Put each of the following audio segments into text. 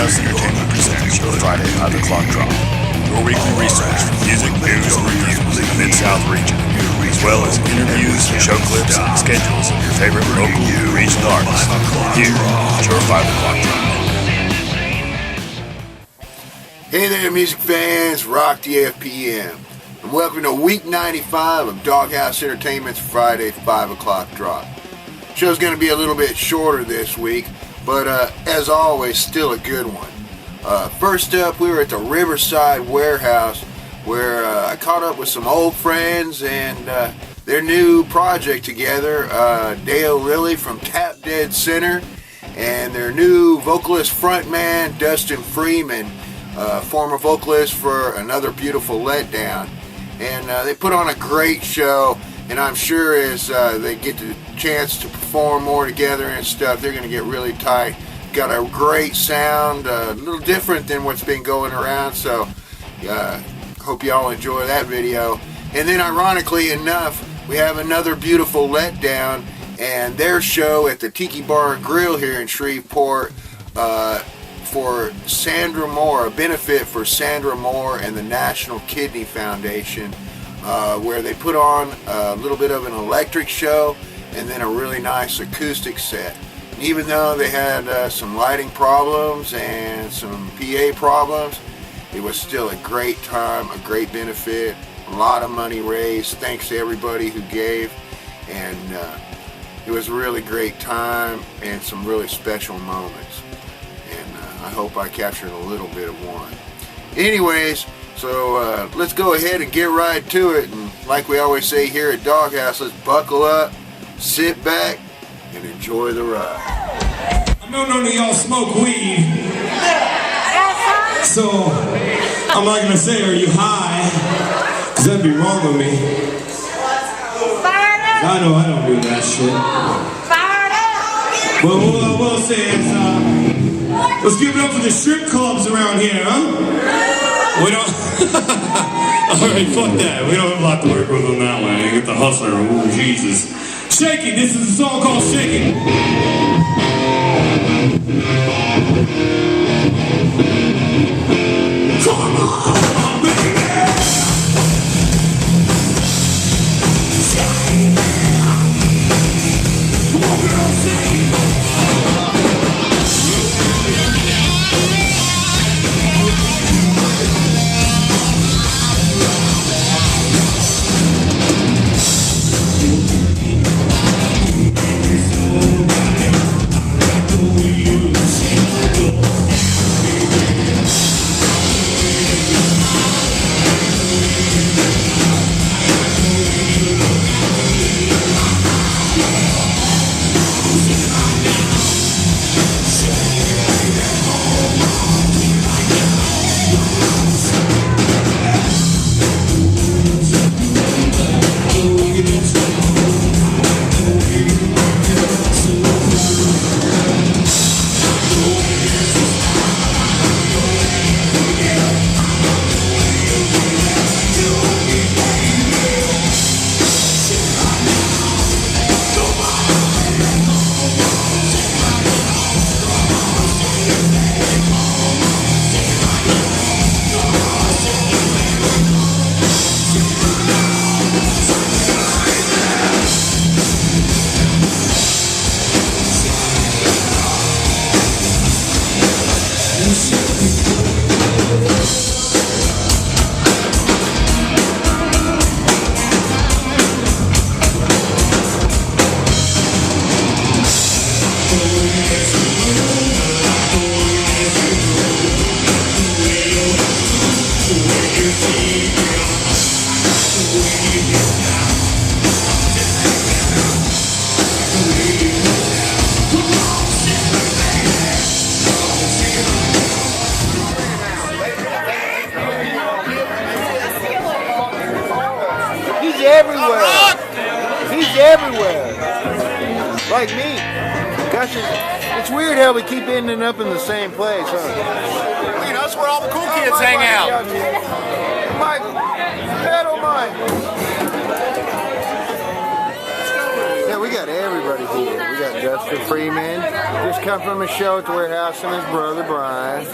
Doghouse Entertainment presents your Friday 5 o'clock drop. Your weekly research for music, news, and reviews in the Mid-South region, as well as interviews, show clips, and schedules of your favorite local and regional artists. Here is your 5 o'clock drop. Hey there, music fans, Rock the FPM, and welcome to week 95 of Doghouse Entertainment's Friday 5 o'clock drop. Show's going to be a little bit shorter this week, but as always, still a good one. First up, we were at the Riverside Warehouse, where I caught up with some old friends and their new project together, Dale Lilly from Tap Dead Center, and their new vocalist frontman, Dustin Freeman, former vocalist for Another Beautifull Letdown. And they put on a great show, and I'm sure as they get the chance to perform more together and stuff, they're going to get really tight. Got a great sound, a little different than what's been going around, so hope y'all enjoy that video. And then ironically enough, we have Another Beautifull Letdown and their show at the Tiki Bar and Grill here in Shreveport for Sandra Moore, a benefit for Sandra Moore and the National Kidney Foundation, where they put on a little bit of an electric show and then a really nice acoustic set. And even though they had some lighting problems and some PA problems, it was still a great time, a great benefit, a lot of money raised, thanks to everybody who gave, and it was a really great time and some really special moments. And I hope I captured a little bit of one. Anyways, so let's go ahead and get right to it, and like we always say here at Doghouse, let's buckle up, sit back, and enjoy the ride. I know none of y'all smoke weed, so I'm not gonna say are you high, because that'd be wrong with me. I know I don't do that shit. But what I will say is, let's give it up for the strip clubs around here, huh? We don't. Alright, fuck that. We don't have a lot to work with on that one. Get the hustler. Ooh, Jesus. Shaking. This is a song called Shaking. Come on, baby. Everywhere, like me. Gosh, it's weird how we keep ending up in the same place, huh? You know, that's where all the cool kids hang out. Mike, pedal Mike. Yeah, we got everybody here. got Justin Freeman. Just come from a show at the warehouse and his brother Brian.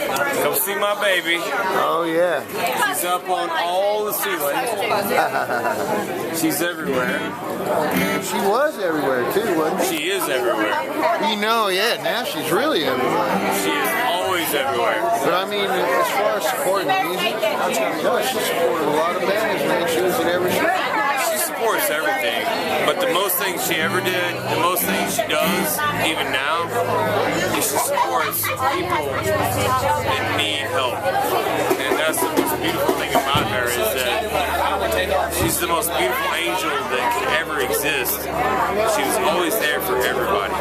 Come see my baby. Oh yeah. She's up on all the ceilings. She's everywhere. She was everywhere too, wasn't she? She is everywhere. You know, yeah, now she's really everywhere. She is always everywhere. But I mean, as far as supporting music, no, she supported a lot of bands, man. She was at every show. She supports everything, but the most things she ever did, the most things she does, even now, is she supports people that need help. And that's the most beautiful thing about her, is that she's the most beautiful angel that could ever exist. She was always there for everybody.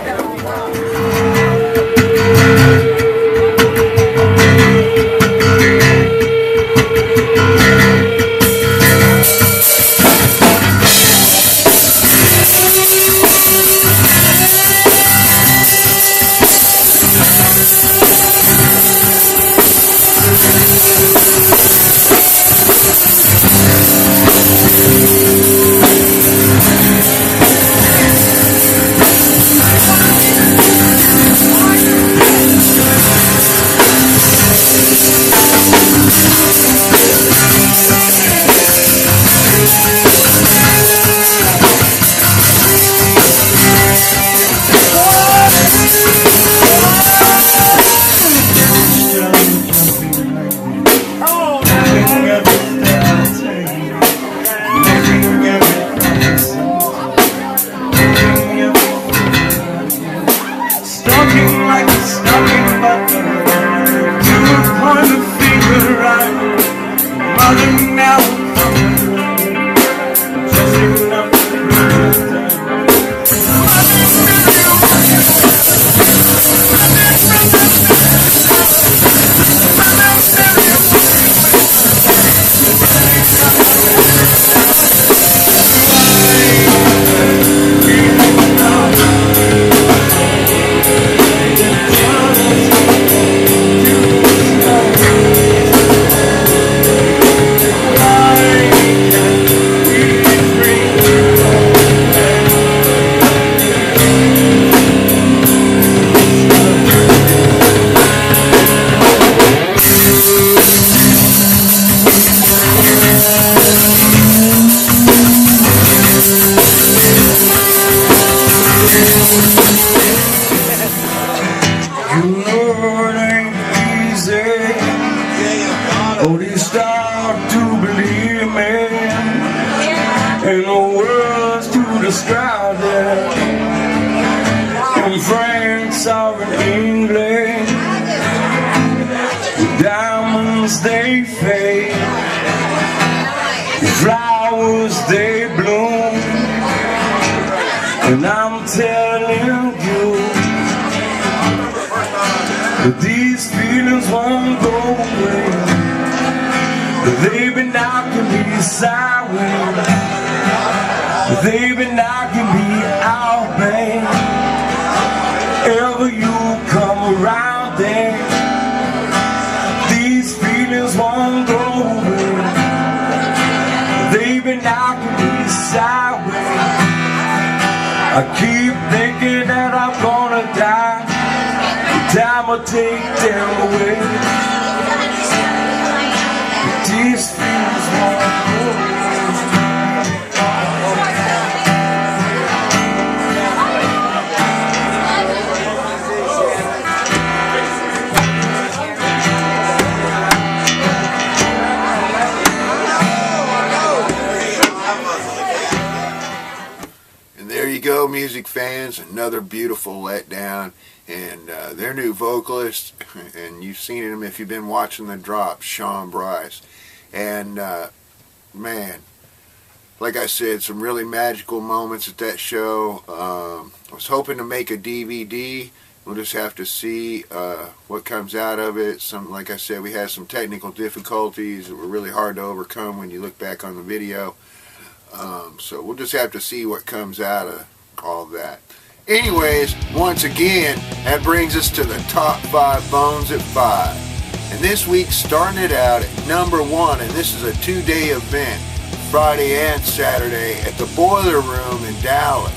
And I'm telling you that these feelings won't go away. They've been knocking me sideways. They've been knocking me out, babe. Ever you come around there, these feelings won't go away. They've been knocking me sideways. I keep thinking that I'm gonna die. The time will take them away. But these feelings won't go away. There you go, music fans. Another beautiful letdown, and their new vocalist, and you've seen him if you've been watching the drop, Sean Bryce. And man, like I said, some really magical moments at that show. I was hoping to make a DVD. We'll just have to see what comes out of it. Like I said, we had some technical difficulties that were really hard to overcome when you look back on the video. So we'll just have to see what comes out of all that. Anyways, once again, that brings us to the top 5 bones at 5. And this week, starting it out at number 1, and this is a 2-day event, Friday and Saturday, at the Boiler Room in Dallas.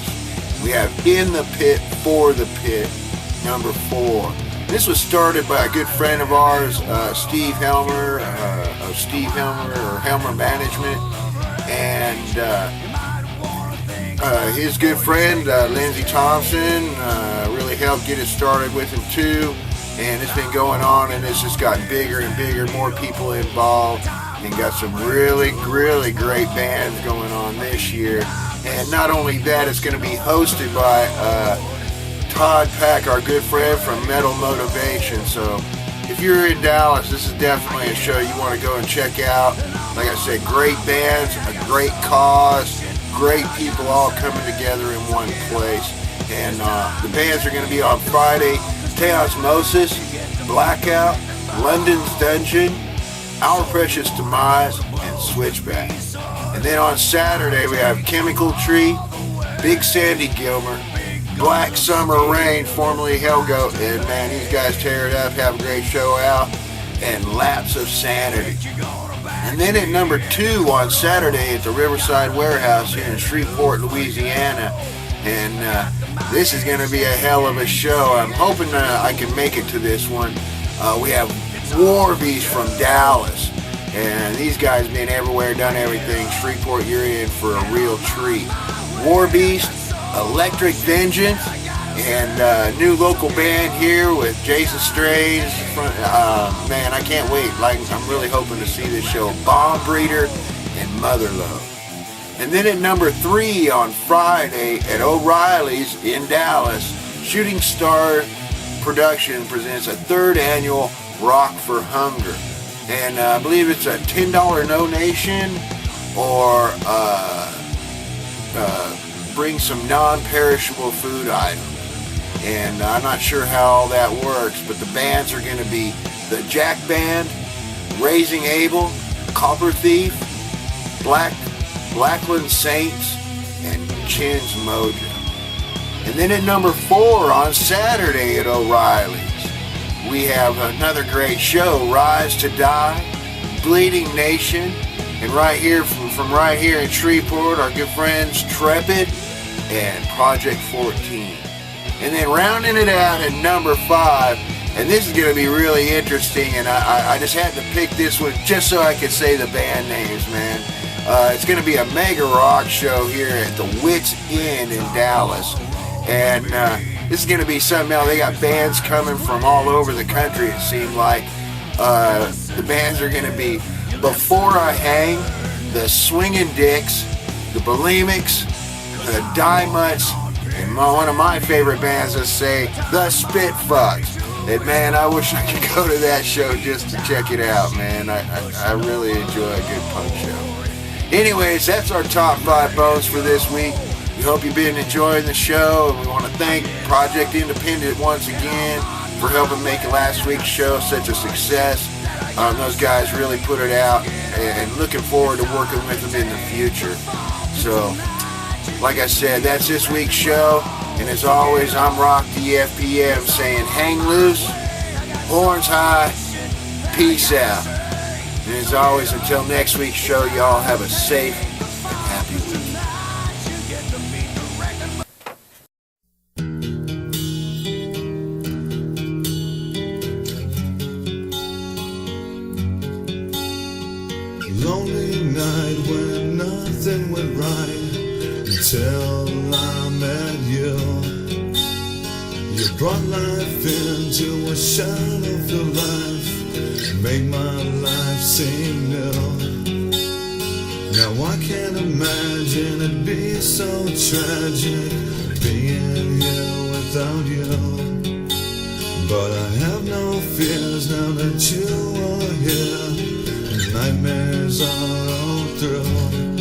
We have In the Pit Before the Pit, number 4. This was started by a good friend of ours, Steve Helmer, of Steve Helmer or Helmer Management, and his good friend, Lindsey Thompson, really helped get it started with him too. And it's been going on, and it's just gotten bigger and bigger, more people involved, and got some really, really great bands going on this year. And not only that, it's going to be hosted by Todd Pack, our good friend from Metal Motivation. So if you're in Dallas, this is definitely a show you want to go and check out. Like I said, great bands, a great cause, great people all coming together in one place. And the bands are going to be on Friday: Osmosis, Blackout, London's Dungeon, Our Precious Demise, and Switchback. And then on Saturday we have Chemical Tree, Big Sandy Gilmer, Black Summer Rain, formerly Hellgoat, and man, these guys tear it up, have a great show out, and Lapse of Sanity. And then at number 2 on Saturday at the Riverside Warehouse here in Shreveport, Louisiana. And this is going to be a hell of a show. I'm hoping I can make it to this one. We have War Beast from Dallas. And these guys been everywhere, done everything. Shreveport, you're in for a real treat. War Beast, Electric Vengeance, and new local band here with Jason Strange. Man, I can't wait. I'm really hoping to see this show. Bomb Breeder and Mother Love. And then at number 3 on Friday at O'Reilly's in Dallas, Shooting Star Production presents a 3rd annual Rock for Hunger. And I believe it's a $10 donation or bring some non-perishable food items. And I'm not sure how all that works, but the bands are going to be the Jack Band, Raising Abel, Copper Thief, Blackland Saints, and Chin's Mojo. And then at number 4 on Saturday at O'Reilly's, we have another great show, Rise to Die, Bleeding Nation, and right here from right here in Shreveport, our good friends Trepid and Project 14. And then rounding it out at number 5, and this is going to be really interesting, and I just had to pick this one just so I could say the band names, man. It's going to be a mega rock show here at the Wits Inn in Dallas. And this is going to be something else. They got bands coming from all over the country, it seemed like. The bands are going to be Before I Hang, the Swingin' Dicks, the Bulimics, the Diamonds, and one of my favorite bands, let's say, the Spitfucks. And man, I wish I could go to that show just to check it out, man. I really enjoy a good punk show. Anyways, that's our top 5 bones for this week. We hope you've been enjoying the show, and we want to thank Project Independent once again for helping make last week's show such a success. Those guys really put it out, and looking forward to working with them in the future. So, like I said, that's this week's show, and as always, I'm Rock the FPM saying hang loose, horns high, peace out. And as always, until next week's show, y'all have a safe and happy week. Lonely night when nothing went right until I met you. You brought life into a shine of your life, made my life seem new. Now I can't imagine it be so tragic being here without you. But I have no fears now that you are here. Nightmares are all through.